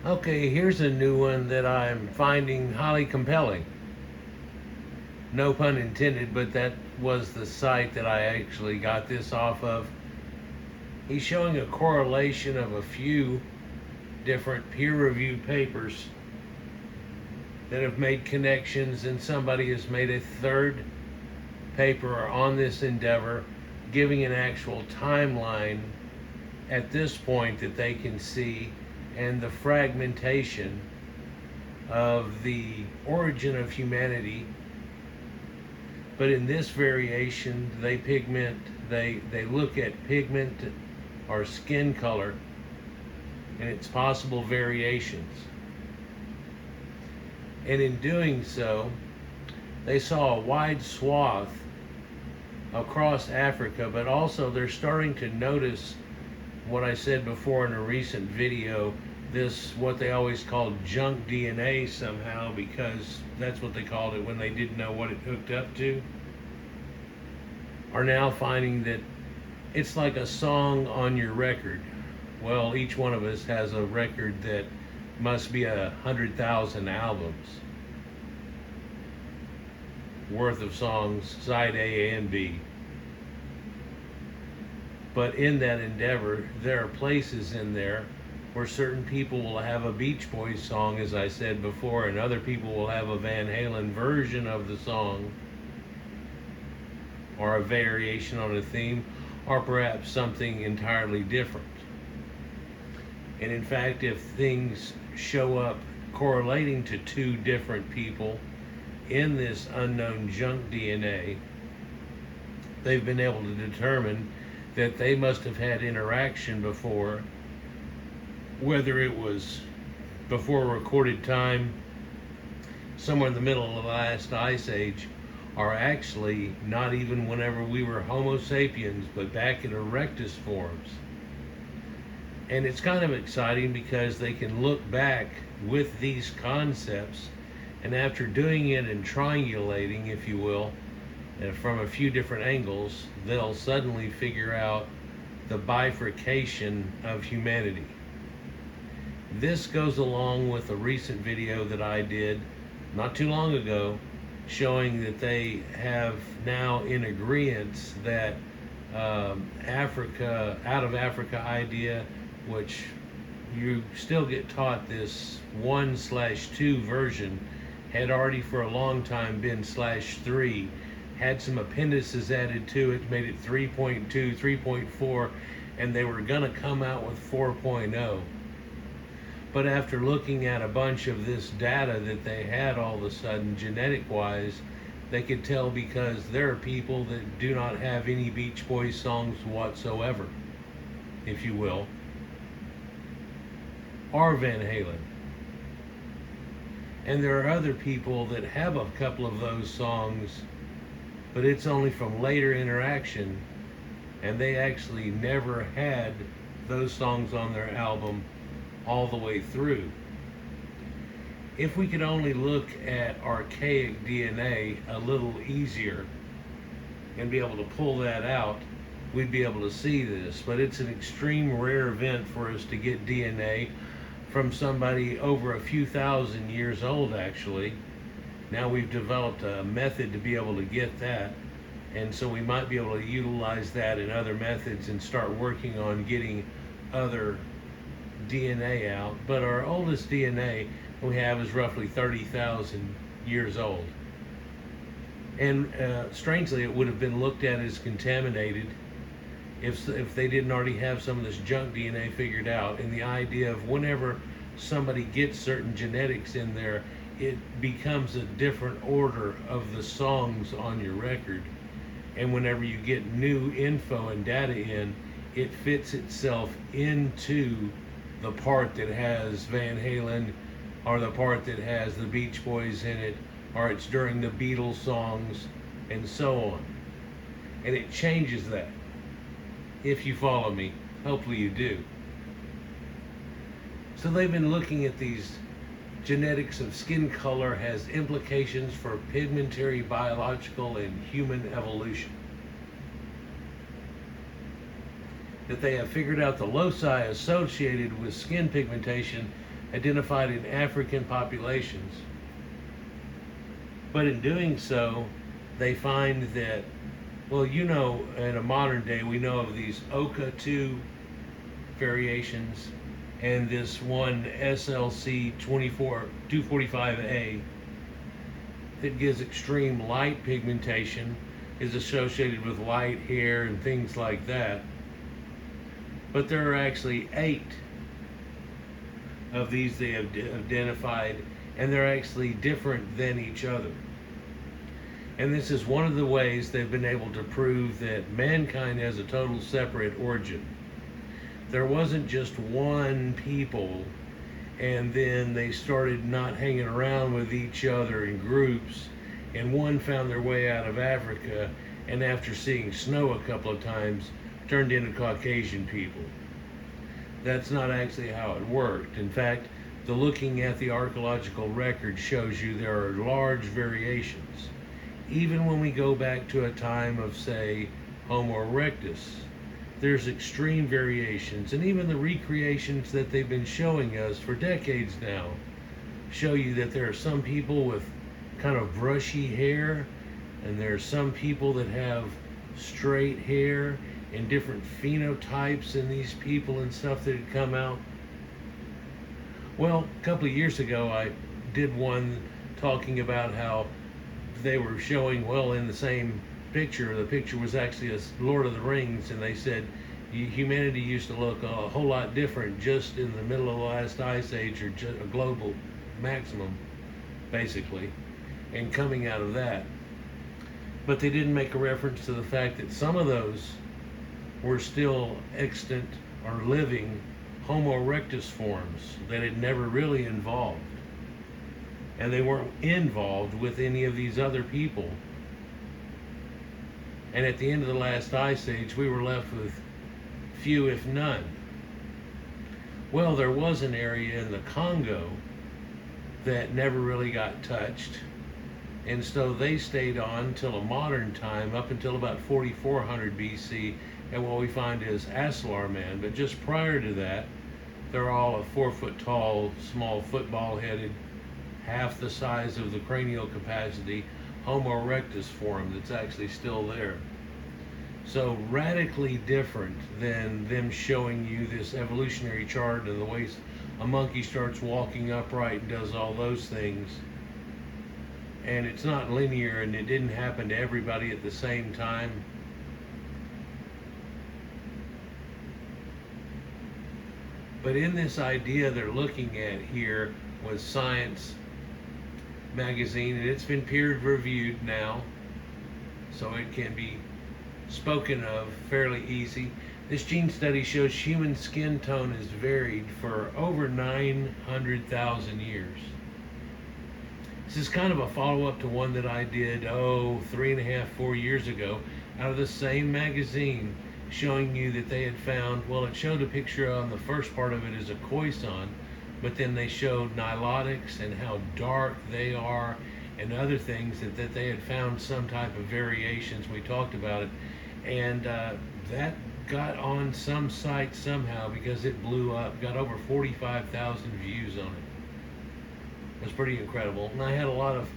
Okay, here's a new one that I'm finding highly compelling. No pun intended, but that was the site that I actually got this off of. He's showing a correlation of a few different peer-reviewed papers that have made connections, and somebody has made a third paper on this endeavor giving an actual timeline at this point that they can see, and the fragmentation of the origin of humanity. But in this variation, they look at pigment or skin color and its possible variations. And in doing so, they saw a wide swath across Africa, but also they're starting to notice what I said before in a recent video, this what they always called junk DNA somehow, because that's what they called it when they didn't know what it hooked up to, are now finding that it's like a song on your record. Well, each one of us has a record that must be 100,000 albums worth of songs, side A and B. But in that endeavor, there are places in there where certain people will have a Beach Boys song, as I said before, and other people will have a Van Halen version of the song, or a variation on a theme, or perhaps something entirely different. And in fact, if things show up correlating to two different people in this unknown junk DNA, they've been able to determine that they must have had interaction before, whether it was before recorded time, somewhere in the middle of the last ice age, or actually not even whenever we were Homo sapiens, but back in erectus forms. And it's kind of exciting because they can look back with these concepts, and after doing it and triangulating, if you will, from a few different angles, they'll suddenly figure out the bifurcation of humanity. This goes along with a recent video that I did not too long ago, showing that they have now in agreement that Africa, out of Africa idea, which you still get taught this 1/2 version, had already for a long time been /3, had some appendices added to it, made it 3.2, 3.4, and they were gonna come out with 4.0. But after looking at a bunch of this data that they had all of a sudden, genetic-wise, they could tell because there are people that do not have any Beach Boys songs whatsoever, if you will, or Van Halen. And there are other people that have a couple of those songs, but it's only from later interaction, and they actually never had those songs on their album all the way through. If we could only look at archaic DNA a little easier and be able to pull that out, we'd be able to see this. But it's an extreme rare event for us to get DNA from somebody over a few thousand years old, actually. Now we've developed a method to be able to get that, and so we might be able to utilize that in other methods and start working on getting other DNA out. But our oldest DNA we have is roughly 30,000 years old. And strangely, it would have been looked at as contaminated if they didn't already have some of this junk DNA figured out. And the idea of whenever somebody gets certain genetics in there, it becomes a different order of the songs on your record. And whenever you get new info and data in, it fits itself into the part that has Van Halen, or the part that has the Beach Boys in it, or it's during the Beatles songs, and so on. And it changes that, if you follow me. Hopefully you do. So they've been looking at these genetics of skin color has implications for pigmentary, biological, and human evolution. That they have figured out the loci associated with skin pigmentation identified in African populations. But in doing so, they find that, well, in a modern day, we know of these OCA2 variations and this one SLC 245A that gives extreme light pigmentation, is associated with light hair and things like that. But there are actually 8 of these they have identified, and they're actually different than each other. And this is one of the ways they've been able to prove that mankind has a total separate origin. There wasn't just one people, and then they started not hanging around with each other in groups, and one found their way out of Africa, and after seeing snow a couple of times, turned into Caucasian people. That's not actually how it worked. In fact, looking at the archaeological record shows you there are large variations. Even when we go back to a time of, say, Homo erectus, there's extreme variations, and even the recreations that they've been showing us for decades now show you that there are some people with kind of brushy hair, and there are some people that have straight hair, and different phenotypes in these people and stuff that had come out. Well, a couple of years ago, I did one talking about how they were showing, well, in the same picture, the picture was actually a Lord of the Rings, and they said humanity used to look a whole lot different just in the middle of the last ice age, or just a global maximum, basically, and coming out of that. But they didn't make a reference to the fact that some of those were still extant or living Homo erectus forms that had never really evolved. And they weren't involved with any of these other people. And at the end of the last ice age, we were left with few, if none. Well, there was an area in the Congo that never really got touched. And so they stayed on till a modern time, up until about 4400 BC, and what we find is Acellar man. But just prior to that, they're all a 4 foot tall, small football headed, half the size of the cranial capacity Homo erectus form that's actually still there. So radically different than them showing you this evolutionary chart and the way a monkey starts walking upright and does all those things. And it's not linear, and it didn't happen to everybody at the same time. But in this idea they're looking at here with Science magazine, and it's been peer reviewed now, so it can be spoken of fairly easy. This gene study shows human skin tone is varied for over 900,000 years. This is kind of a follow-up to one that I did, 3.5, 4 years ago, out of the same magazine, showing you that they had found, well, it showed a picture on the first part of it as a Coalescent, but then they showed nilotics and how dark they are and other things that they had found some type of variations. We talked about it, and that got on some site somehow because it blew up, got over 45,000 views on it. It was pretty incredible. And I had a lot of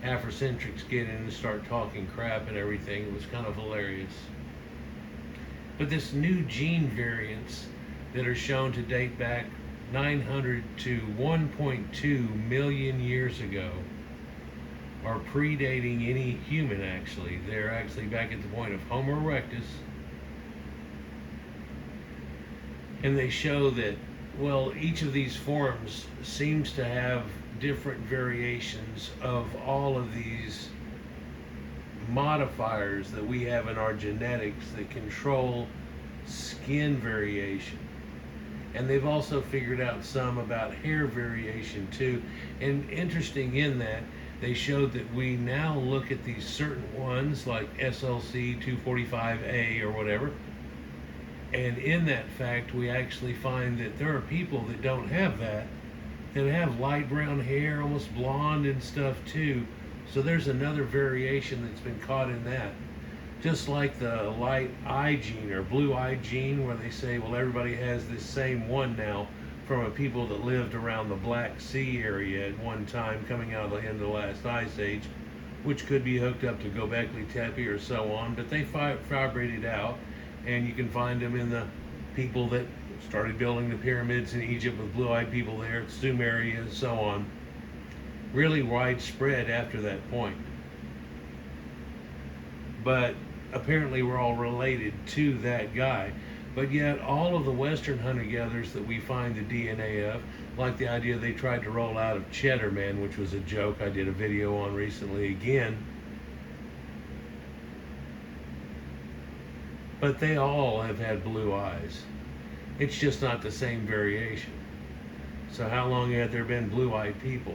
Afrocentrics get in and start talking crap and everything. It was kind of hilarious. But this new gene variants that are shown to date back 900 to 1.2 million years ago are predating any human, actually. They're actually back at the point of Homo erectus. And they show that, well, each of these forms seems to have different variations of all of these modifiers that we have in our genetics that control skin variation. And they've also figured out some about hair variation too. And interesting in that, they showed that we now look at these certain ones like SLC 245A or whatever, and in that fact we actually find that there are people that don't have that have light brown hair, almost blonde and stuff too. So there's another variation that's been caught in that. Just like the light eye gene or blue eye gene, where they say, well, everybody has this same one now from a people that lived around the Black Sea area at one time, coming out of the end of the last ice age, which could be hooked up to Göbekli Tepe or so on, but they fibrated out, and you can find them in the people that started building the pyramids in Egypt with blue-eyed people there, Sumeria and so on. Really widespread after that point. But apparently we're all related to that guy. But yet all of the Western hunter-gatherers that we find the DNA of, like the idea they tried to roll out of Cheddar Man, which was a joke I did a video on recently again. But they all have had blue eyes. It's just not the same variation. So how long had there been blue-eyed people?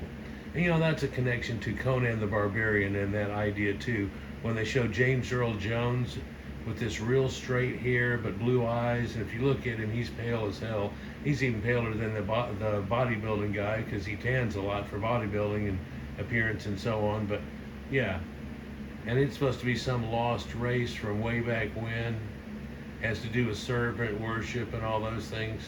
And you know, that's a connection to Conan the Barbarian and that idea too. When they show James Earl Jones with this real straight hair but blue eyes, and if you look at him, he's pale as hell. He's even paler than the bodybuilding guy, because he tans a lot for bodybuilding and appearance and so on. But yeah, and it's supposed to be some lost race from way back when, has to do with serpent worship and all those things.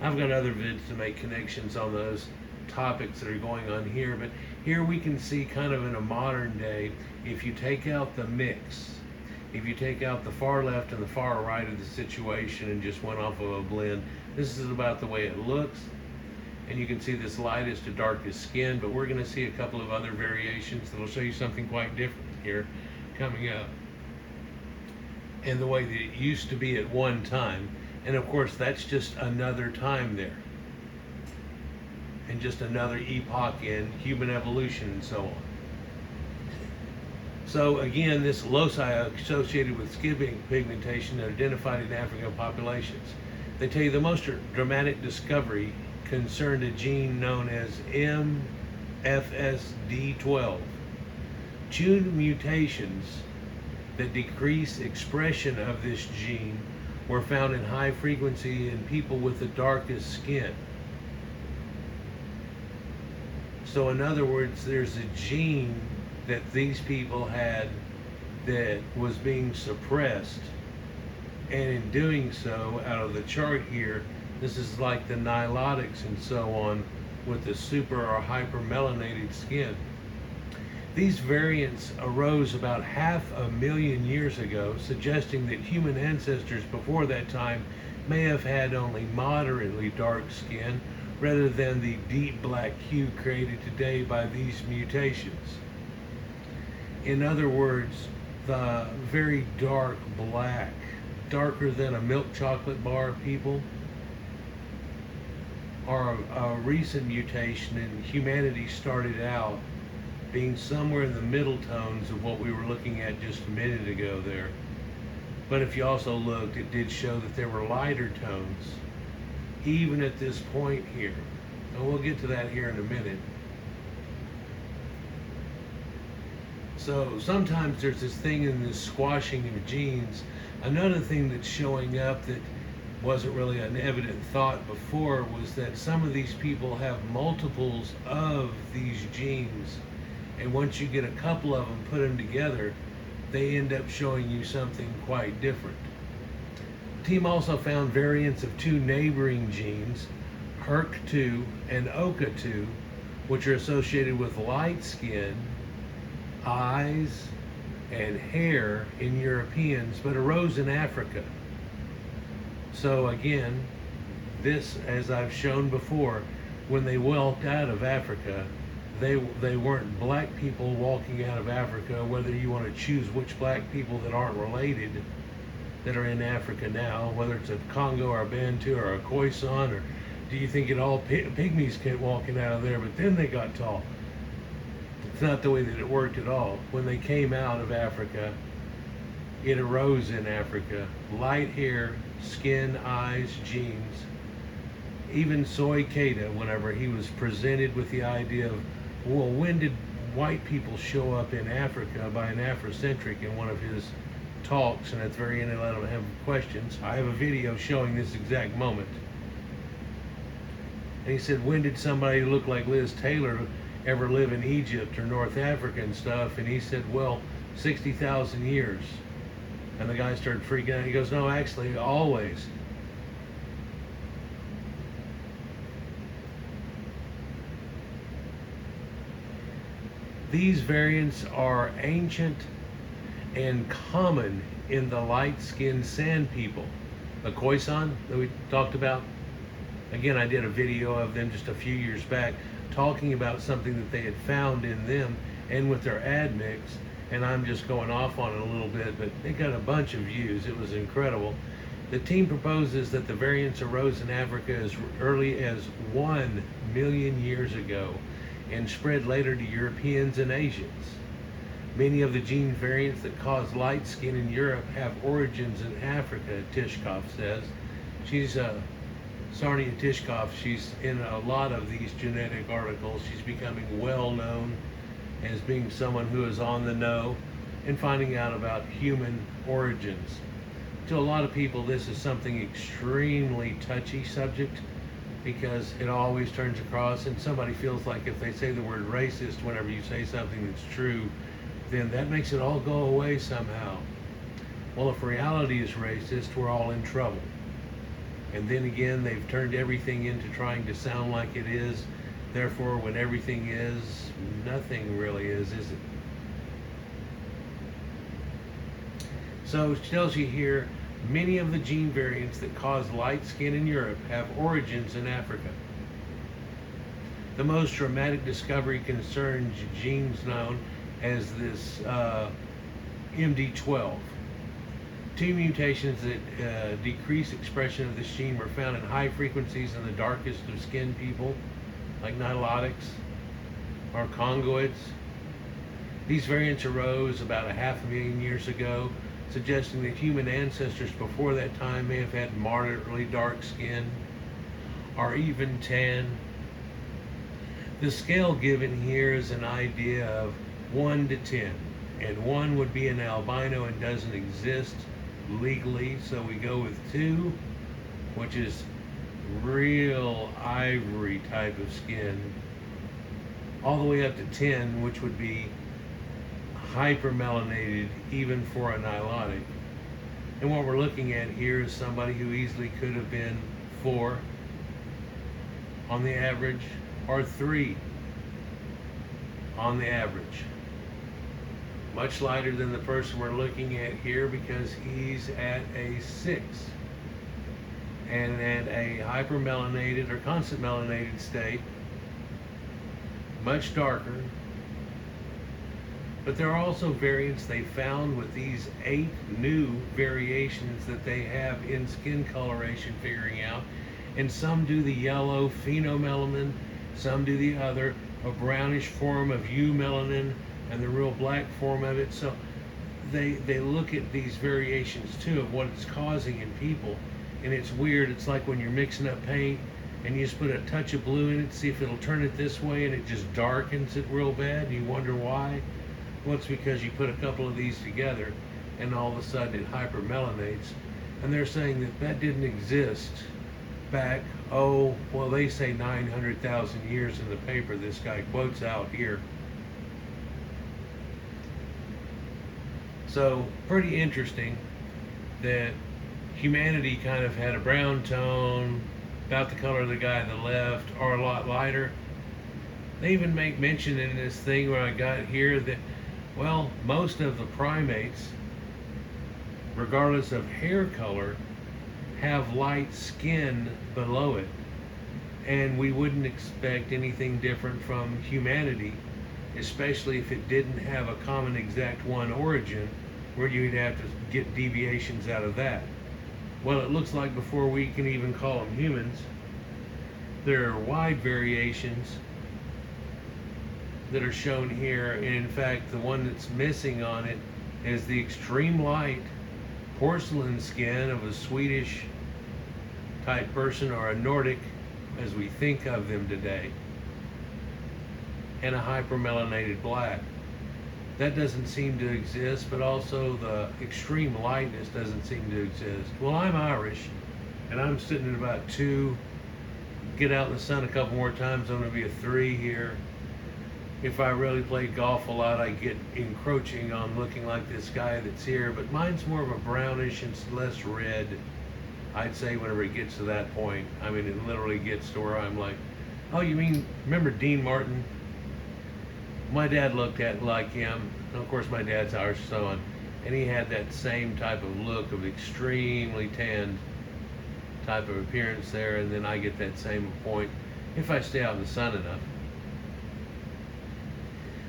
I've got other vids to make connections on those topics that are going on here, but here we can see kind of in a modern day, if you take out the mix, if you take out the far left and the far right of the situation and just went off of a blend, this is about the way it looks. And you can see this lightest to darkest skin, but we're going to see a couple of other variations that'll show you something quite different here coming up, and the way that it used to be at one time. And of course that's just another time there, and just another epoch in human evolution and so on. So again, this loci associated with skin pigmentation are identified in African populations. They tell you the most dramatic discovery concerned a gene known as MFSD12. Two mutations that decrease expression of this gene were found in high frequency in people with the darkest skin. So in other words, there's a gene that these people had that was being suppressed, and in doing so, out of the chart here, this is like the nilotics and so on with the super or hyper-melanated skin. These variants arose about 500,000 years ago, suggesting that human ancestors before that time may have had only moderately dark skin rather than the deep black hue created today by these mutations. In other words, the very dark black, darker than a milk chocolate bar people, are a recent mutation, and humanity started out being somewhere in the middle tones of what we were looking at just a minute ago there. But if you also looked, it did show that there were lighter tones, even at this point here. And we'll get to that here in a minute. So sometimes there's this thing in this squashing of genes. Another thing that's showing up that wasn't really an evident thought before was that some of these people have multiples of these genes. And once you get a couple of them, put them together, they end up showing you something quite different. The team also found variants of two neighboring genes, HERK2 and OCA2, which are associated with light skin, eyes, and hair in Europeans, but arose in Africa. So again, this, as I've shown before, when they walked out of Africa, they weren't black people walking out of Africa, whether you want to choose which black people that aren't related that are in Africa now, whether it's a Congo or a Bantu or a Khoisan, or do you think it all pygmies kept walking out of there, but then they got tall? It's not the way that it worked at all. When they came out of Africa, it arose in Africa. Light hair, skin, eyes, genes. Even Soy Keita, whenever he was presented with the idea of, well, when did white people show up in Africa by an Afrocentric in one of his talks, and at the very end I let him have questions. I have a video showing this exact moment. And he said, when did somebody who looked like Liz Taylor ever live in Egypt or North Africa and stuff? And he said, well, 60,000 years. And the guy started freaking out. He goes, no, actually, always. These variants are ancient and common in the light-skinned sand people. The Khoisan that we talked about. Again, I did a video of them just a few years back talking about something that they had found in them and with their admix, and I'm just going off on it a little bit, but it got a bunch of views. It was incredible. The team proposes that the variants arose in Africa as early as 1 million years ago and spread later to Europeans and Asians. Many of the gene variants that cause light skin in Europe have origins in Africa, Tishkoff says. She's Sarnia Tishkoff, she's in a lot of these genetic articles. She's becoming well known as being someone who is on the know and finding out about human origins. To a lot of people, this is something extremely touchy subject because it always turns across, and somebody feels like if they say the word racist whenever you say something that's true, then that makes it all go away somehow. Well, if reality is racist, we're all in trouble. And then again, they've turned everything into trying to sound like it is. Therefore, when everything is, nothing really is it? So it tells you here, many of the gene variants that cause light skin in Europe have origins in Africa. The most dramatic discovery concerns genes known as this MD12. Two mutations that decrease expression of this gene were found in high frequencies in the darkest of skinned people, like nilotics or congoids. These variants arose about 500,000 years ago, suggesting that human ancestors before that time may have had moderately dark skin or even tan. The scale given here is an idea of 1 to 10, and 1 would be an albino and doesn't exist legally, so we go with 2, which is real ivory type of skin, all the way up to 10, which would be hyper-melanated even for a nilotic. And what we're looking at here is somebody who easily could have been 4 on the average or 3 on the average. Much lighter than the person we're looking at here because he's at a 6. And at a hyper-melanated or constant melanated state, much darker. But there are also variants they found with these 8 new variations that they have in skin coloration figuring out. And some do the yellow phenomelanin, some do the other, a brownish form of eumelanin, and the real black form of it. So they look at these variations too of what it's causing in people. And it's weird. It's like when you're mixing up paint and you just put a touch of blue in it to see if it'll turn it this way, and it just darkens it real bad. And you wonder why. Well, it's because you put a couple of these together and all of a sudden it hypermelanates. And they're saying that that didn't exist back, oh, well, they say 900,000 years in the paper this guy quotes out here. So pretty interesting that humanity kind of had a brown tone, about the color of the guy on the left, or a lot lighter. They even make mention in this thing where I got here that, well, most of the primates, regardless of hair color, have light skin below it. And we wouldn't expect anything different from humanity, especially if it didn't have a common exact one origin, where you'd have to get deviations out of that. Well, it looks like before we can even call them humans, there are wide variations that are shown here. And in fact, the one that's missing on it is the extreme light porcelain skin of a Swedish type person, or a Nordic as we think of them today, and a hyper-melanated black. That doesn't seem to exist, but also the extreme lightness doesn't seem to exist. Well, I'm Irish, and I'm sitting at about 2. Get out in the sun a couple more times, I'm going to be a 3 here. If I really played golf a lot, I get encroaching on looking like this guy that's here, but mine's more of a brownish and less red, I'd say, whenever it gets to that point. I mean, it literally gets to where I'm like, oh, you mean, remember Dean Martin? My dad looked at like him. Of course, my dad's Irish, so on, and he had that same type of look of extremely tanned type of appearance there, and then I get that same point if I stay out in the sun enough.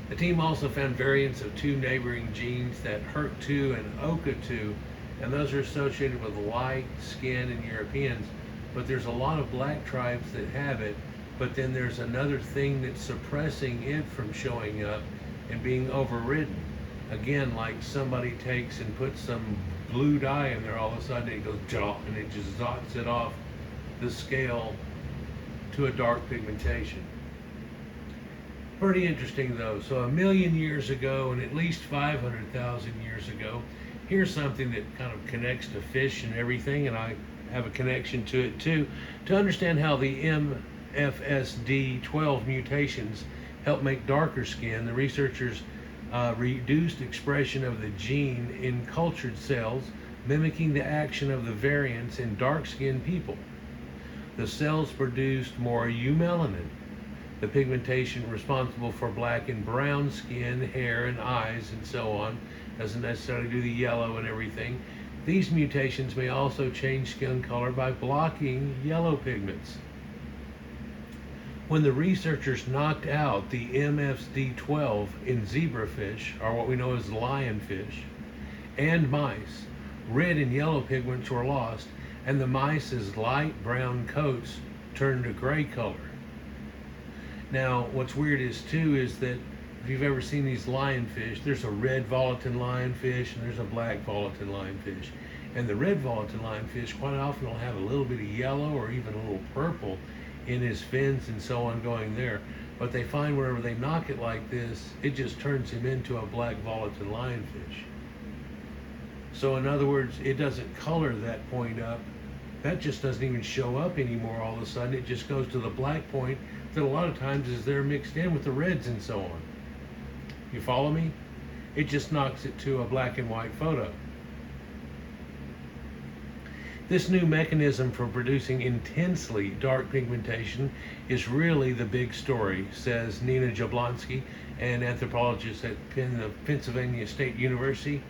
The team also found variants of two neighboring genes, that HERT2 and OCA2, and those are associated with light skin in Europeans, but there's a lot of black tribes that have it, but then there's another thing that's suppressing it from showing up and being overridden. Again, like somebody takes and puts some blue dye in there, all of a sudden it goes jaw, and it just zots it off the scale to a dark pigmentation. Pretty interesting though. So 1,000,000 years ago and at least 500,000 years ago, here's something that kind of connects to fish and everything, and I have a connection to it too, to understand how the MFSD12 mutations help make darker skin. The researchers reduced expression of the gene in cultured cells, mimicking the action of the variants in dark-skinned people. The cells produced more eumelanin, the pigmentation responsible for black and brown skin, hair, and eyes, and so on. Doesn't necessarily do the yellow and everything. These mutations may also change skin color by blocking yellow pigments. When the researchers knocked out the MFSD12 in zebrafish, or what we know as lionfish, and mice, red and yellow pigments were lost, and the mice's light brown coats turned to gray color. Now, what's weird is that if you've ever seen these lionfish, there's a red volatile lionfish and there's a black volatile lionfish. And the red volatile lionfish quite often will have a little bit of yellow or even a little purple in his fins and so on going there. But they find whenever they knock it like this, it just turns him into a black volatile lionfish. So in other words, it doesn't color that point up. That just doesn't even show up anymore all of a sudden. It just goes to the black point that a lot of times is there mixed in with the reds and so on. You follow me? It just knocks it to a black and white photo. This new mechanism for producing intensely dark pigmentation is really the big story, says Nina Jablonski, an anthropologist at Pennsylvania State University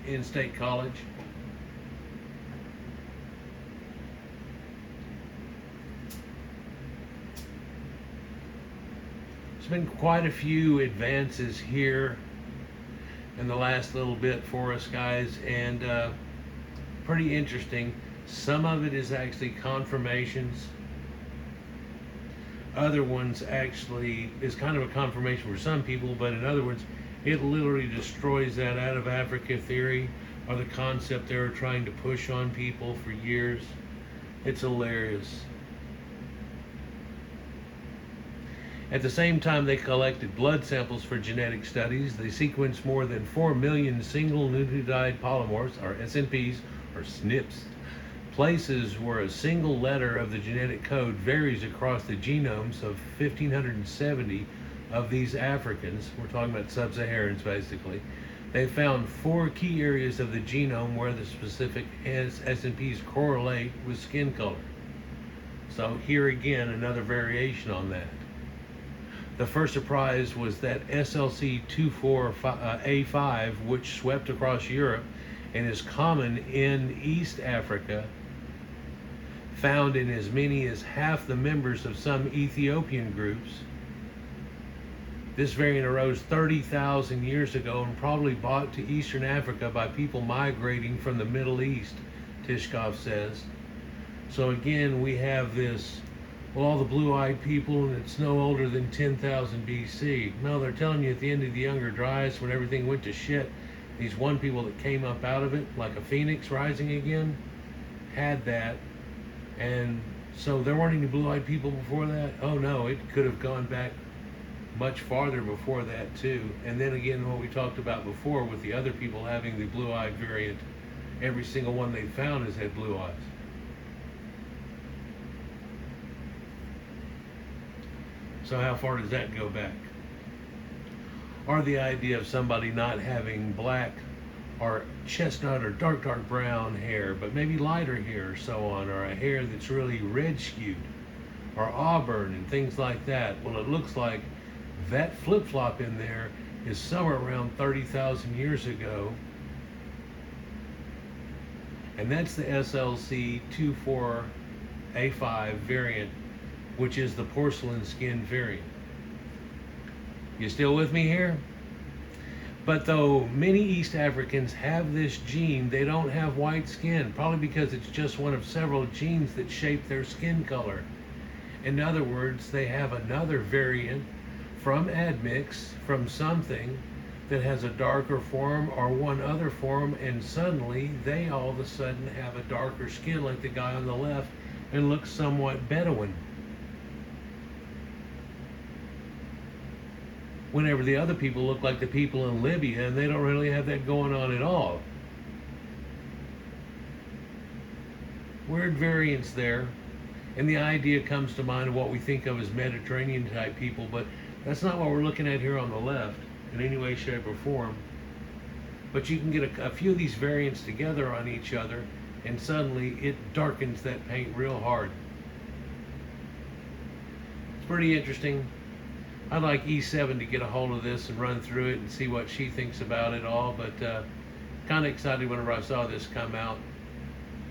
in State College. There's been quite a few advances here in the last little bit for us guys, and pretty interesting. Some of it is actually confirmations. Other ones actually is kind of a confirmation for some people, but in other words, it literally destroys that out of Africa theory, or the concept they were trying to push on people for years. It's hilarious. At the same time they collected blood samples for genetic studies, they sequenced more than 4 million single nucleotide polymorphs, or SNPs, or SNPs, places where a single letter of the genetic code varies across the genomes of 1,570 of these Africans. We're talking about sub-Saharans basically. They found 4 key areas of the genome where the specific SNPs correlate with skin color. So here again, another variation on that. The first surprise was that SLC24A5, which swept across Europe and is common in East Africa, found in as many as half the members of some Ethiopian groups. This variant arose 30,000 years ago and probably brought to Eastern Africa by people migrating from the Middle East, Tishkov says. So again, we have this, well, all the blue-eyed people, and it's no older than 10,000 BC. No, they're telling you at the end of the Younger Dryas, when everything went to shit, these one people that came up out of it, like a phoenix rising again, had that. And so there weren't any blue-eyed people before that? Oh no, it could have gone back much farther before that too. And then again, what we talked about before with the other people having the blue-eyed variant, every single one they found has had blue eyes. So how far does that go back? Or the idea of somebody not having black or chestnut or dark brown hair, but maybe lighter hair or so on, or a hair that's really red skewed or auburn and things like that. Well, it looks like That flip-flop in there is somewhere around 30,000 years ago, and that's the SLC24A5 variant, which is the porcelain skin variant. You still with me here? But though many East Africans have this gene, they don't have white skin, probably because it's just one of several genes that shape their skin color. In other words, they have another variant from admix, from something that has a darker form or one other form, and suddenly they all of a sudden have a darker skin like the guy on the left and looks somewhat Bedouin. Whenever the other people look like the people in Libya, and they don't really have that going on at all. Weird variants there, and the idea comes to mind of what we think of as Mediterranean type people, but that's not what we're looking at here on the left in any way, shape, or form. But you can get a few of these variants together on each other, and suddenly it darkens that paint real hard. It's pretty interesting. I'd like E7 to get a hold of this and run through it and see what she thinks about it all, but kind of excited whenever I saw this come out.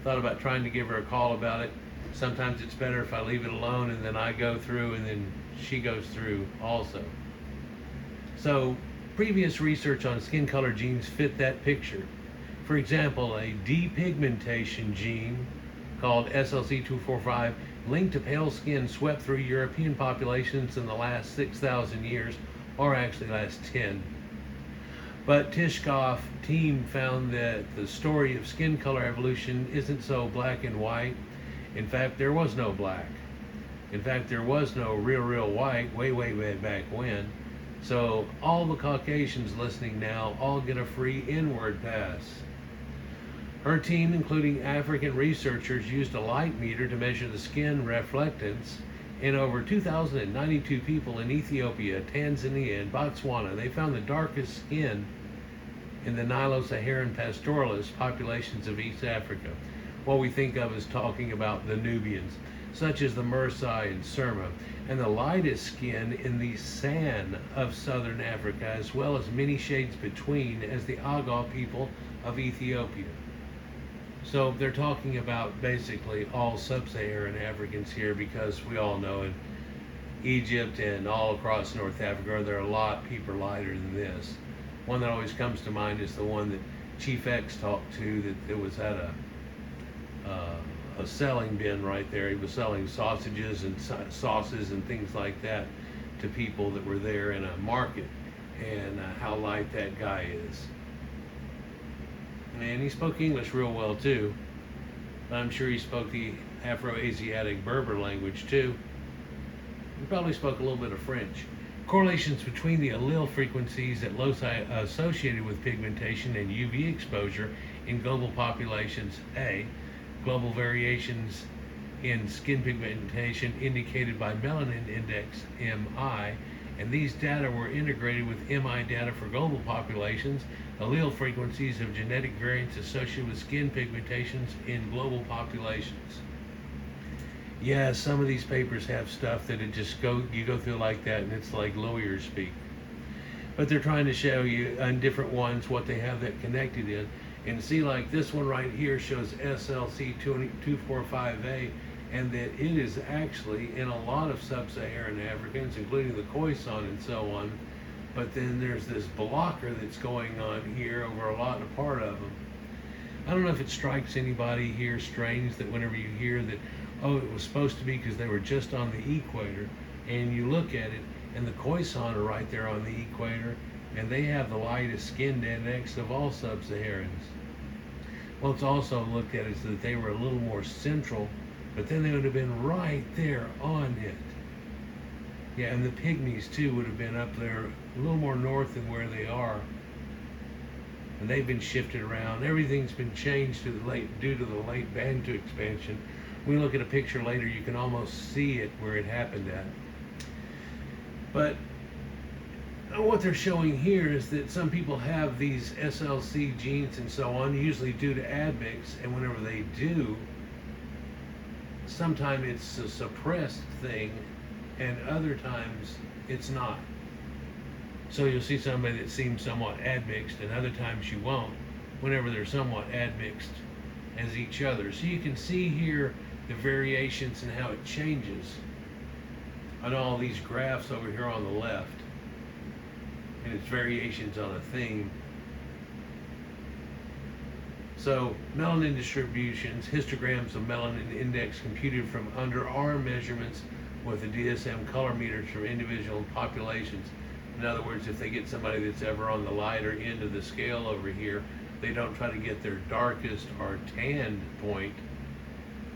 Thought about trying to give her a call about it. Sometimes it's better if I leave it alone and then I go through and then she goes through also. So previous research on skin color genes fit that picture. For example, a depigmentation gene called SLC245 linked to pale skin swept through European populations in the last 6,000 years, or actually last 10. But Tishkoff team found that the story of skin color evolution isn't so black and white. In fact, there was no black. In fact, there was no real white way back when. So all the Caucasians listening now all get a free inward pass. Her team, including African researchers, used a light meter to measure the skin reflectance in over 2,092 people in Ethiopia, Tanzania, and Botswana. They found the darkest skin in the Nilo-Saharan pastoralist populations of East Africa, what we think of as talking about the Nubians, such as the Mersai and Surma, and the lightest skin in the San of southern Africa, as well as many shades between as the Aga people of Ethiopia. So they're talking about basically all sub-Saharan Africans here, because we all know in Egypt and all across North Africa there are a lot of people lighter than this. One that always comes to mind is the one that Chief X talked to, that was at a selling bin right there. He was selling sausages and sauces and things like that to people that were there in a market, and how light that guy is. And he spoke English real well too. I'm sure he spoke the Afro-Asiatic Berber language too. He probably spoke a little bit of French. Correlations between the allele frequencies at loci associated with pigmentation and UV exposure in global populations. A. Global variations in skin pigmentation indicated by melanin index MI, and these data were integrated with MI data for global populations, allele frequencies of genetic variants associated with skin pigmentations in global populations. Yeah, some of these papers have stuff that you go through like that, and it's like lawyer speak. But they're trying to show you on different ones what they have that connected in. And see, like this one right here shows SLC245A, and that it is actually in a lot of sub-Saharan Africans, including the Khoisan and so on. But then there's this blocker that's going on here over a lot of part of them. I don't know if it strikes anybody here strange that whenever you hear that, oh, it was supposed to be because they were just on the equator, and you look at it, and the Khoisan are right there on the equator, and they have the lightest skin index of all sub-Saharans. Well, it's also looked at as that they were a little more central, but then they would have been right there on it. Yeah, and the Pygmies too would have been up there a little more north than where they are. And they've been shifted around. Everything's been changed due to the late Bantu expansion. When you look at a picture later, you can almost see it where it happened at. But what they're showing here is that some people have these SLC genes and so on, usually due to admix, and whenever they do, sometimes it's a suppressed thing, and other times it's not. So you'll see somebody that seems somewhat admixed, and other times you won't, whenever they're somewhat admixed as each other. So you can see here the variations and how it changes on all these graphs over here on the left, and its variations on a theme. So melanin distributions, histograms of melanin index computed from underarm measurements with a DSM color meters from individual populations. In other words, if they get somebody that's ever on the lighter end of the scale over here, they don't try to get their darkest or tanned point,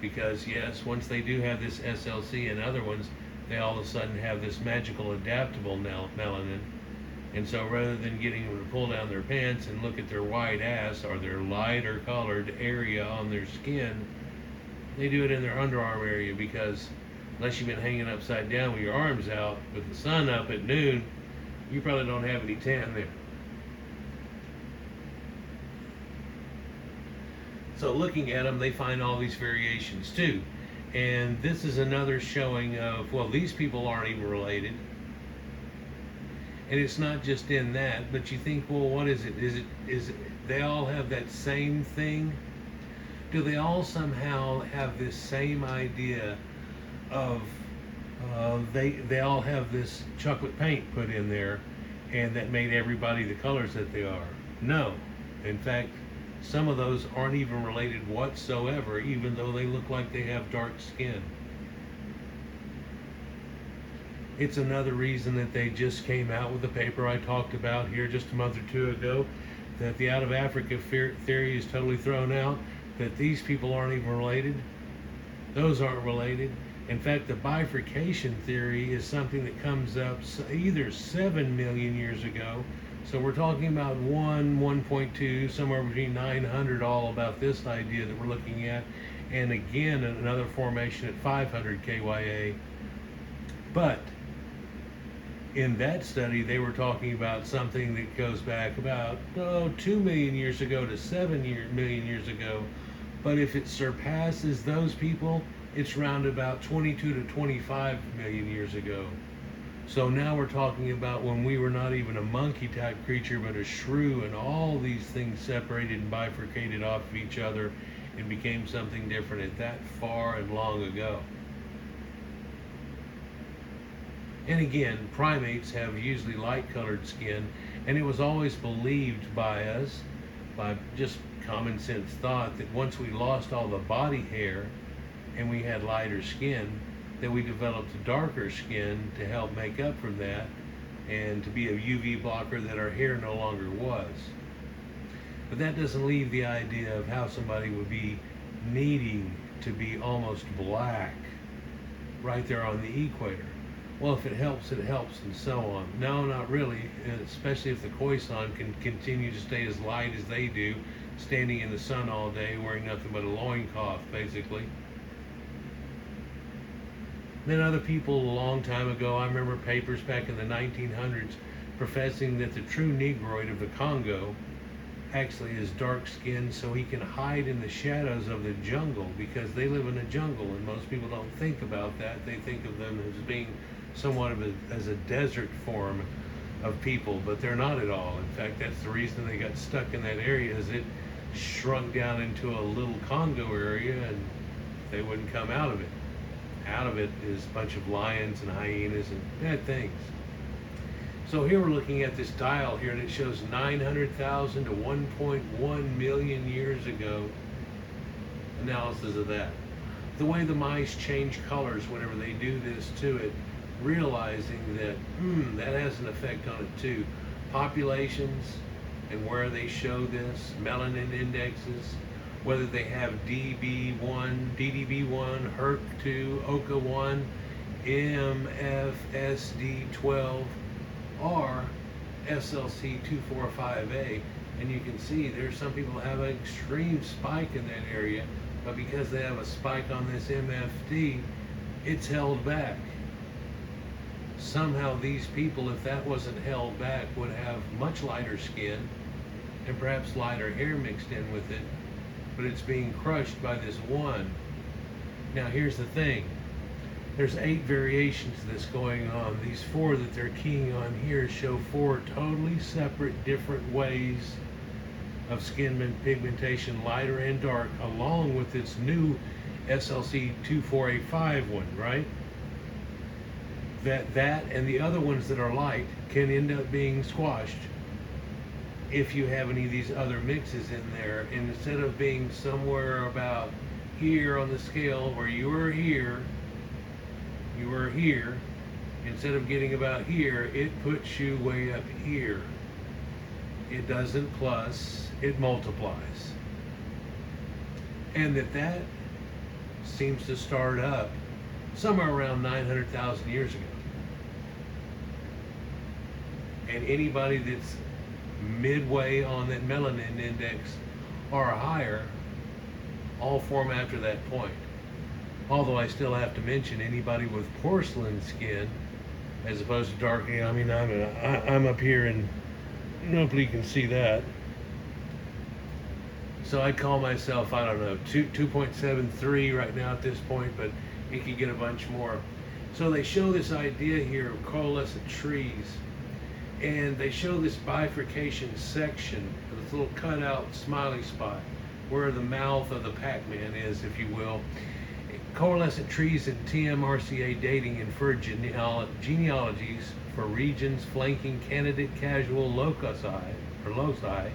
because yes, once they do have this SLC and other ones, they all of a sudden have this magical adaptable melanin. And so rather than getting them to pull down their pants and look at their white ass or their lighter colored area on their skin, they do it in their underarm area, because unless you've been hanging upside down with your arms out with the sun up at noon, you probably don't have any tan there. So looking at them, they find all these variations too. And this is another showing of, well, these people aren't even related. And it's not just in that, but you think, well, what is it? Is it they all have that same thing? Do they all somehow have this same idea of they all have this chocolate paint put in there, and that made everybody the colors that they are? No. In fact, some of those aren't even related whatsoever, even though they look like they have dark skin. It's another reason that they just came out with the paper I talked about here just a month or two ago, that the out of Africa theory is totally thrown out, that these people aren't even related. Those aren't related. In fact, the bifurcation theory is something that comes up either 7 million years ago. So we're talking about 1.2, somewhere between 900, all about this idea that we're looking at. And again, another formation at 500 KYA. But in that study, they were talking about something that goes back about 2 million years ago to 7 million years ago. But if it surpasses those people, it's around about 22 to 25 million years ago. So now we're talking about when we were not even a monkey type creature, but a shrew, and all these things separated and bifurcated off of each other and became something different at that far and long ago. And again, primates have usually light colored skin, and it was always believed by us, by just common sense thought, that once we lost all the body hair and we had lighter skin, that we developed darker skin to help make up for that and to be a UV blocker that our hair no longer was. But that doesn't leave the idea of how somebody would be needing to be almost black right there on the equator. Well, if it helps, and so on. No, not really, especially if the Coalescent can continue to stay as light as they do, standing in the sun all day, wearing nothing but a loincloth, basically. Then other people a long time ago, I remember papers back in the 1900s professing that the true Negroid of the Congo actually is dark skinned so he can hide in the shadows of the jungle, because they live in a jungle, and most people don't think about that. They think of them as being somewhat of as a desert form of people, but they're not at all. In fact, that's the reason they got stuck in that area, is it shrunk down into a little Congo area, and they wouldn't come out of it. Out of it is a bunch of lions and hyenas and bad things. So here we're looking at this dial here, and it shows 900,000 to 1.1 million years ago analysis of that. The way the mice change colors whenever they do this to it, realizing that that has an effect on it too. Populations and where they show this, melanin indexes, whether they have DB1, DDB1, HERC2, OCA1, MFSD12, or SLC245A. And you can see there's some people have an extreme spike in that area, but because they have a spike on this MFD, it's held back. Somehow these people, if that wasn't held back, would have much lighter skin and perhaps lighter hair mixed in with it, but it's being crushed by this one. Now here's the thing. There's 8 variations of this going on. These 4 that they're keying on here show 4 totally separate, different ways of skin pigmentation, lighter and dark, along with this new SLC 2485 one, right? That and the other ones that are light can end up being squashed if you have any of these other mixes in there. And instead of being somewhere about here on the scale where you were here, instead of getting about here, it puts you way up here. It doesn't plus, it multiplies. And that seems to start up somewhere around 900,000 years ago. And anybody that's midway on that melanin index or higher all form after that point. Although I still have to mention anybody with porcelain skin as opposed to dark. I mean, I'm up here and nobody can see that. So I call myself, I don't know, 2.73 right now at this point, but it could get a bunch more. So they show this idea here of coalescent trees, and they show this bifurcation section, this little cutout smiley spot, where the mouth of the Pac-Man is, if you will. Coalescent trees and TMRCA dating infer genealogies for regions flanking candidate causal loci.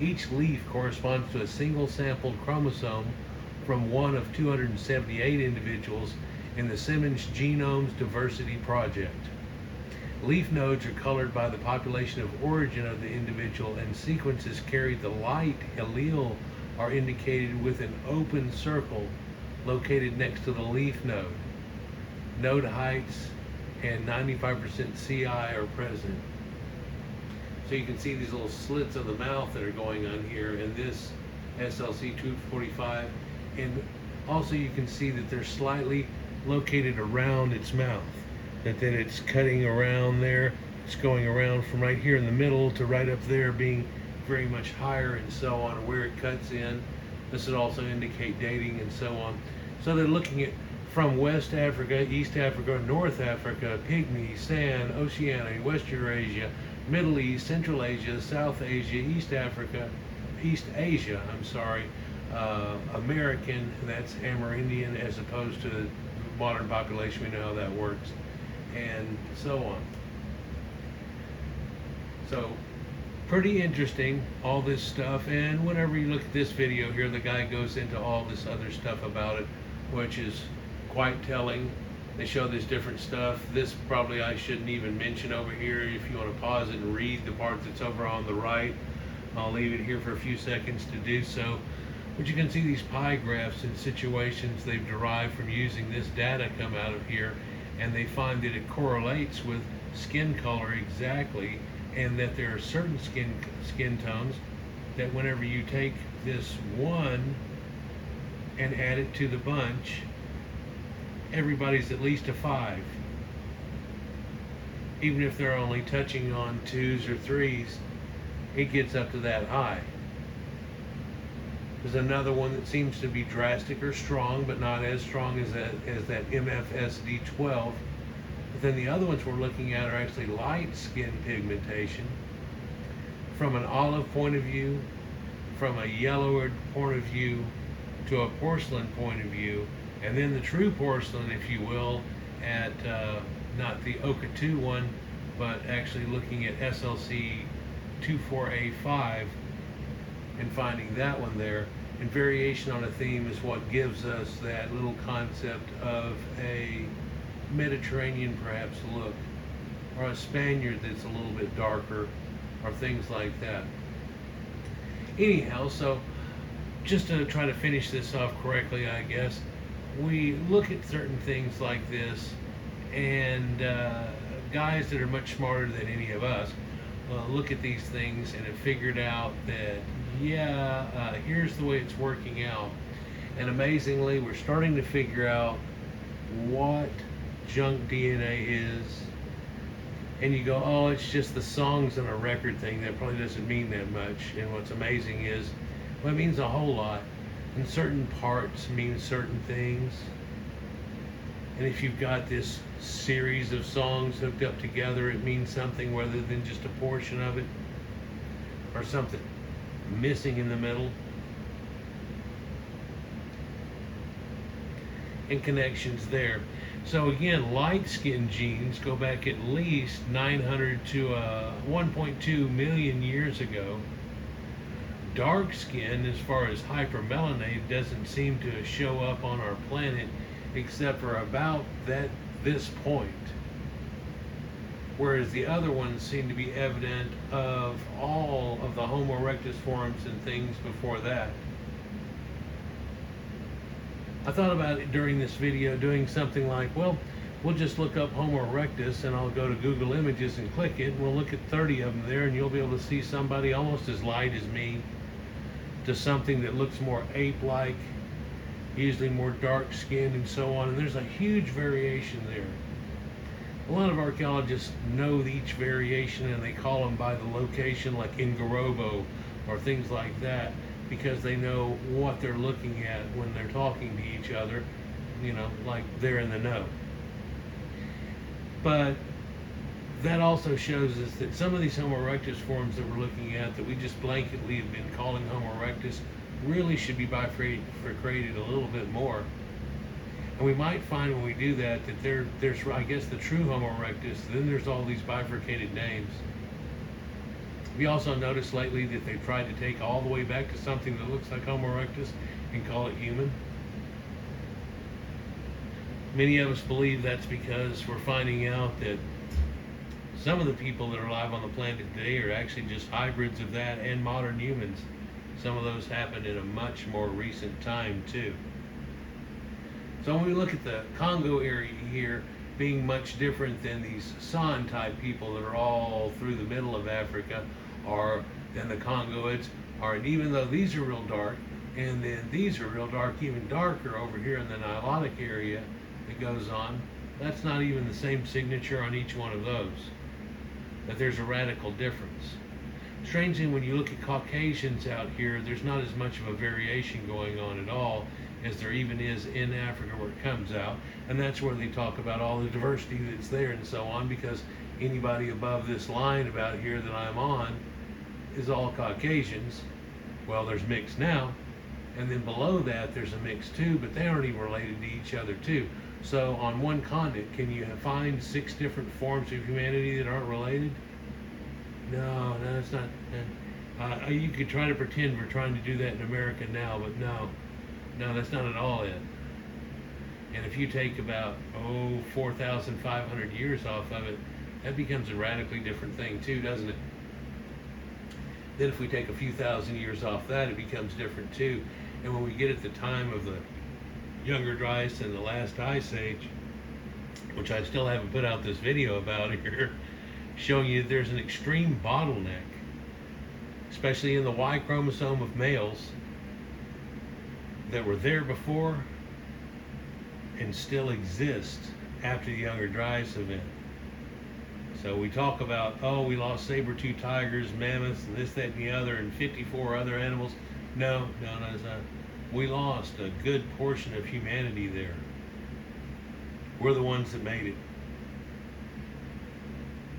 Each leaf corresponds to a single sampled chromosome from one of 278 individuals in the Simmons Genomes Diversity Project. Leaf nodes are colored by the population of origin of the individual, and sequences carrying the light allele are indicated with an open circle located next to the leaf node. Node heights and 95% CI are present. So you can see these little slits of the mouth that are going on here in this SLC 245, and also you can see that they're slightly located around its mouth, that then it's cutting around there, it's going around from right here in the middle to right up there being very much higher, and so on, where it cuts in. This would also indicate dating and so on. So they're looking at from West Africa, East Africa, North Africa, Pygmy, San, Oceania, West Eurasia, Middle East, Central Asia, South Asia, East Asia, American, that's Amerindian as opposed to the modern population, we know how that works, and so on. So pretty interesting, all this stuff. And whenever you look at this video here, the guy goes into all this other stuff about it, which is quite telling. They show this different stuff. This probably I shouldn't even mention over here. If you want to pause it and read the part that's over on the right, I'll leave it here for a few seconds to do so. But you can see these pie graphs and situations they've derived from using this data come out of here, and they find that it correlates with skin color exactly, and that there are certain skin tones that whenever you take this one and add it to the bunch, everybody's at least a 5. Even if they're only touching on 2s or 3s, it gets up to that high. There's another one that seems to be drastic or strong, but not as strong as that MFSD12. But then the other ones we're looking at are actually light skin pigmentation from an olive point of view, from a yellower point of view, to a porcelain point of view, and then the true porcelain, if you will, at not the Oka 2 one, but actually looking at SLC 24A5 and finding that one there. And variation on a theme is what gives us that little concept of a Mediterranean perhaps look, or a Spaniard that's a little bit darker, or things like that. Anyhow, so just to try to finish this off correctly, I guess, we look at certain things like this, and guys that are much smarter than any of us look at these things and have figured out that, here's the way it's working out. And amazingly, we're starting to figure out what junk DNA is. And you go, oh, it's just the songs on a record thing. That probably doesn't mean that much. And what's amazing is, well, it means a whole lot. And certain parts mean certain things. And if you've got this series of songs hooked up together, it means something rather than just a portion of it or something missing in the middle. And connections there. So again, light skin genes go back at least 900 to 1.2 million years ago. Dark skin, as far as hyper-melanated, doesn't seem to show up on our planet except for about this point. Whereas the other ones seem to be evident of all of the Homo erectus forms and things before that. I thought about it during this video doing something like, well, we'll just look up Homo erectus and I'll go to Google Images and click it. We'll look at 30 of them there and you'll be able to see somebody almost as light as me to something that looks more ape-like, usually more dark-skinned and so on. And there's a huge variation there. A lot of archaeologists know each variation and they call them by the location, like in Garobo or things like that, because they know what they're looking at when they're talking to each other, you know, like they're in the know. But that also shows us that some of these Homo erectus forms that we're looking at, that we just blanketly have been calling Homo erectus, really should be bifurcated a little bit more. And we might find when we do that there's, I guess, the true Homo erectus, then there's all these bifurcated names. We also noticed lately that they tried to take all the way back to something that looks like Homo erectus and call it human. Many of us believe that's because we're finding out that some of the people that are alive on the planet today are actually just hybrids of that and modern humans. Some of those happened in a much more recent time too. So when we look at the Congo area here being much different than these San type people that are all through the middle of Africa, or than the Congoids, or and even though these are real dark, and then these are real dark, even darker over here in the Nilotic area that goes on, that's not even the same signature on each one of those. But there's a radical difference. Strangely, when you look at Caucasians out here, there's not as much of a variation going on at all as there even is in Africa where it comes out. And that's where they talk about all the diversity that's there and so on, because anybody above this line about here that I'm on is all Caucasians. Well, there's mixed now, and then below that there's a mix too, but they aren't even related to each other too. So on one continent, can you find 6 different forms of humanity that aren't related? No, it's not. You could try to pretend we're trying to do that in America now, but no, that's not at all it. And if you take about 4,500 years off of it, that becomes a radically different thing too, doesn't it? Then if we take a few thousand years off that, it becomes different too. And when we get at the time of the Younger Dryas and the last Ice Age, which I still haven't put out this video about here, showing you there's an extreme bottleneck, especially in the Y chromosome of males that were there before and still exist after the Younger Dryas event. So we talk about, we lost saber-toothed tigers, mammoths, and this, that, and the other, and 54 other animals. No, it's not. We lost a good portion of humanity there. We're the ones that made it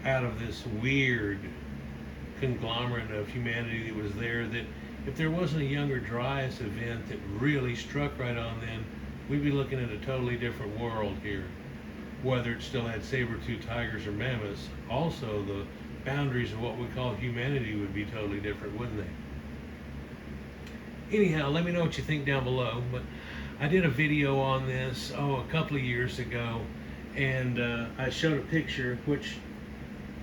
out of this weird conglomerate of humanity that was there, that if there wasn't a Younger Dryas event that really struck right on then, we'd be looking at a totally different world here. Whether it still had saber-toothed tigers or mammoths, also the boundaries of what we call humanity would be totally different, wouldn't they? Anyhow, let me know what you think down below. But I did a video on this, a couple of years ago, and I showed a picture, which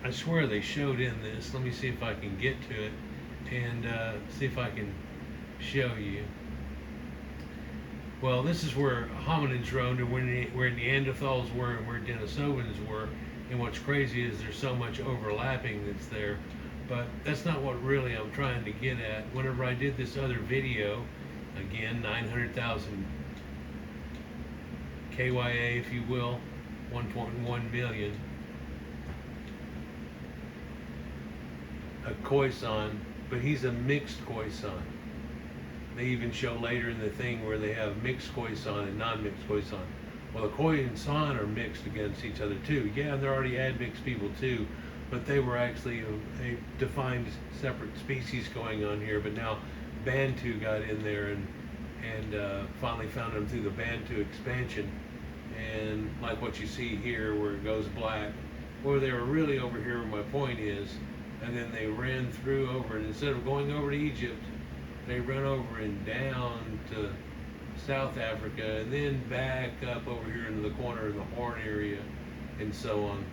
I swear they showed in this. Let me see if I can get to it and see if I can show you. Well, this is where hominids roamed and where Neanderthals were and where Denisovans were. And what's crazy is there's so much overlapping that's there. But that's not what really I'm trying to get at. Whenever I did this other video, again, 900,000 KYA, if you will, 1.1 million. A Khoisan, but he's a mixed Khoisan. They even show later in the thing where they have mixed Khoisan and non-mixed Khoisan. Well, the Khoi and San are mixed against each other too. Yeah, they're already admixed people too, but they were actually a defined separate species going on here. But now Bantu got in there and finally found them through the Bantu expansion. And like what you see here where it goes black, where they were really over here where my point is, and then they ran through over, and instead of going over to Egypt, they ran over and down to South Africa, and then back up over here into the corner of the Horn area, and so on.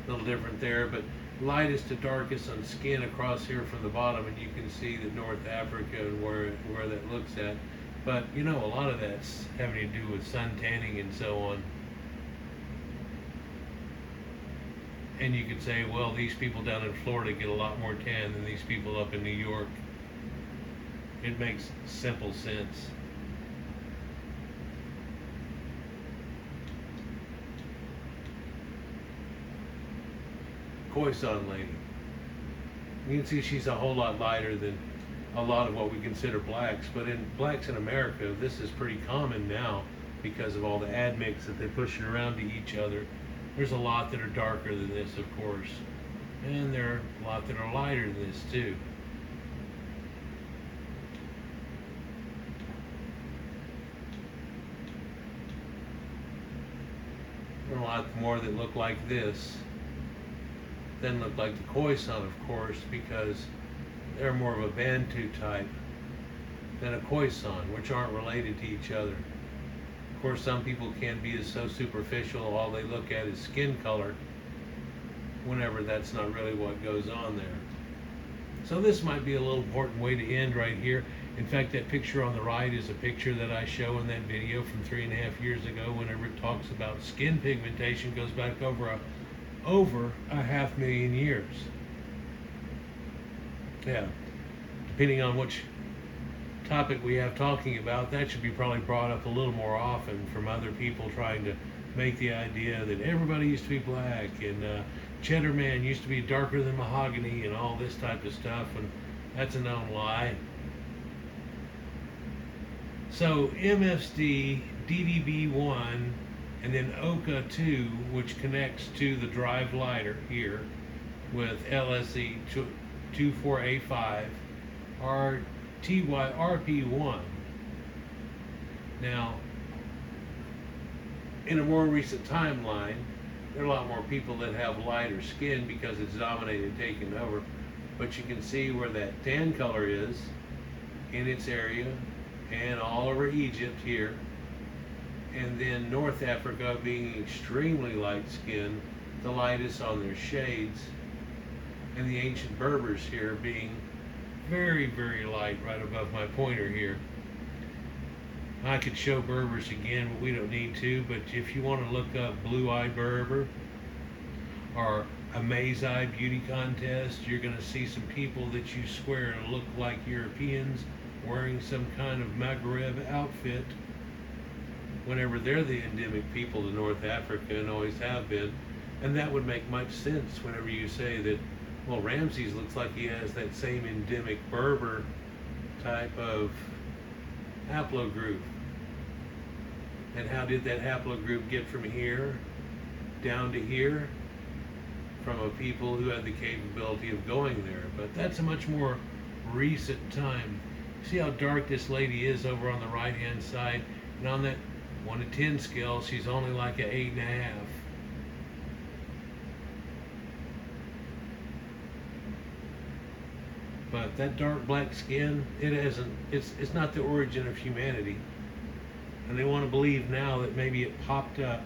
A little different there, but lightest to darkest on skin across here from the bottom, and you can see that North Africa and where that looks at. But you know, a lot of that's having to do with sun tanning and so on. And you could say, well, these people down in Florida get a lot more tan than these people up in New York. It makes simple sense. Khoisan lady. You can see she's a whole lot lighter than a lot of what we consider blacks, but in blacks in America, this is pretty common now because of all the admix that they're pushing around to each other. There's a lot that are darker than this, of course, and there are a lot that are lighter than this too. There are a lot more that look like this than look like the Khoisan, of course, because they're more of a Bantu type than a Khoisan, which aren't related to each other. Of course, some people can be so superficial, all they look at is skin color, whenever that's not really what goes on there. So this might be a little important way to end right here. In fact, that picture on the right is a picture that I show in that video from 3.5 years ago, whenever it talks about skin pigmentation goes back over a 500,000 years. Yeah, depending on which topic we have talking about, that should be probably brought up a little more often from other people trying to make the idea that everybody used to be black and cheddar man used to be darker than mahogany and all this type of stuff, and that's a known lie. So MSD, DDB1, and then OCA2, which connects to the derived lighter here with LSE 24A5, are TYRP1. Now, in a more recent timeline, there are a lot more people that have lighter skin because it's dominated, taken over. But you can see where that tan color is in its area and all over Egypt here. And then North Africa being extremely light skinned, the lightest on their shades. And the ancient Berbers here being very, very light right above my pointer here. I could show Berbers again, but we don't need to. But if you want to look up blue-eyed Berber or a Mazai beauty contest, you're going to see some people that you swear look like Europeans wearing some kind of Maghreb outfit whenever they're the endemic people to North Africa and always have been. And that would make much sense whenever you say that, well, Ramses looks like he has that same endemic Berber type of haplogroup. And how did that haplogroup get from here down to here? From a people who had the capability of going there. But that's a much more recent time. See how dark this lady is over on the right hand side? And on that 1 to 10 scale, she's only like an 8.5. But that dark black skin, it's not the origin of humanity. And they want to believe now that maybe it popped up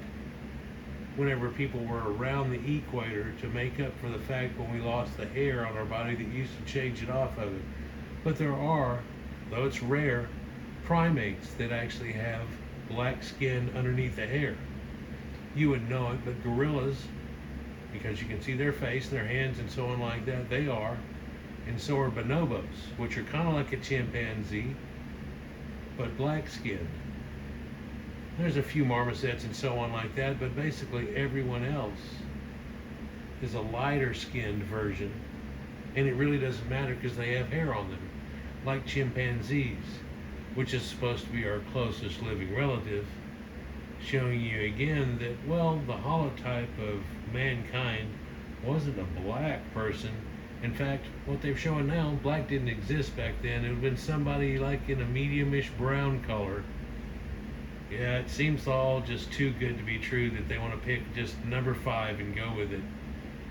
whenever people were around the equator to make up for the fact when we lost the hair on our body that used to change it off of it. But there are, though it's rare, primates that actually have black skin underneath the hair. You would know it, but gorillas, because you can see their face and their hands and so on like that, they are. And so are bonobos, which are kind of like a chimpanzee, but black skinned. There's a few marmosets and so on like that, but basically everyone else is a lighter skinned version. And it really doesn't matter because they have hair on them, like chimpanzees, which is supposed to be our closest living relative. showing you again that, well, the holotype of mankind wasn't a black person. In fact, what they're showing now, black didn't exist back then. It would have been somebody like in a medium-ish brown color. Yeah, it seems all just too good to be true that they want to pick just number 5 and go with it.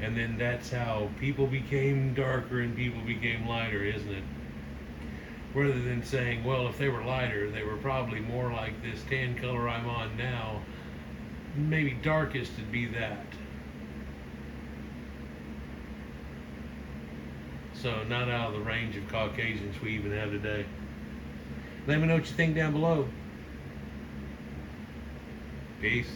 And then that's how people became darker and people became lighter, isn't it? Rather than saying, well, if they were lighter, they were probably more like this tan color I'm on now. Maybe darkest would be that. So not out of the range of Caucasians we even have today. Let me know what you think down below. Peace.